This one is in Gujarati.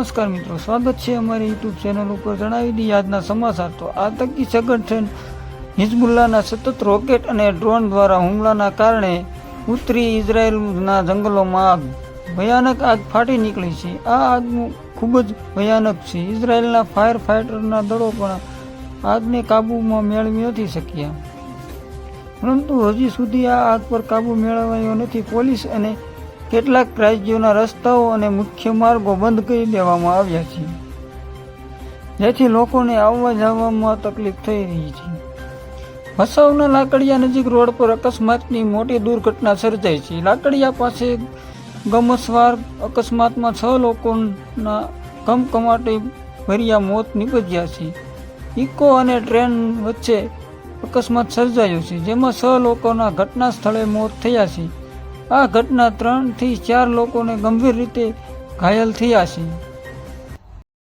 નમસ્કાર મિત્રો, સ્વાગત છે અમારી યુટ્યુબ ચેનલ ઉપર। જણાવી દઈએ આજના સમાચાર। તો આતંકી સંગઠન હિઝબુલ્લાના સતત રોકેટ અને ડ્રોન દ્વારા હુમલાના કારણે ઉત્તરી ઇઝરાયેલના જંગલોમાં ભયાનક આગ ફાટી નીકળી છે। આ આગ ખૂબ જ ભયાનક છે। ઇઝરાયેલના ફાયર ફાઇટરના દળો પણ આગને કાબૂમાં મેળવી નથી શક્યા, પરંતુ હજી સુધી આ આગ પર કાબૂ મેળવાયો નથી। પોલીસ અને કેટલાક રાજ્યોના રસ્તાઓ અને મુખ્ય માર્ગો બંધ કરી દેવામાં આવ્યા છે, જેથી લોકોને આવવા જવામાં તકલીફ થઈ રહી છે। ભચાઉના લાકડિયા નજીક રોડ પર અકસ્માતની મોટી દુર્ઘટના સર્જાઈ છે। લાકડિયા પાસે ગમસવાર અકસ્માતમાં 6 લોકોના કમકમાટી ભર્યા મોત નીપજ્યા છે। ઇકો અને ટ્રેન વચ્ચે અકસ્માત સર્જાયો છે, જેમાં 6 લોકોના ઘટના સ્થળે મોત થયા છે। આ ઘટના 3 થી 4 લોકોને ગંભીર રીતે ઘાયલ થયા છે।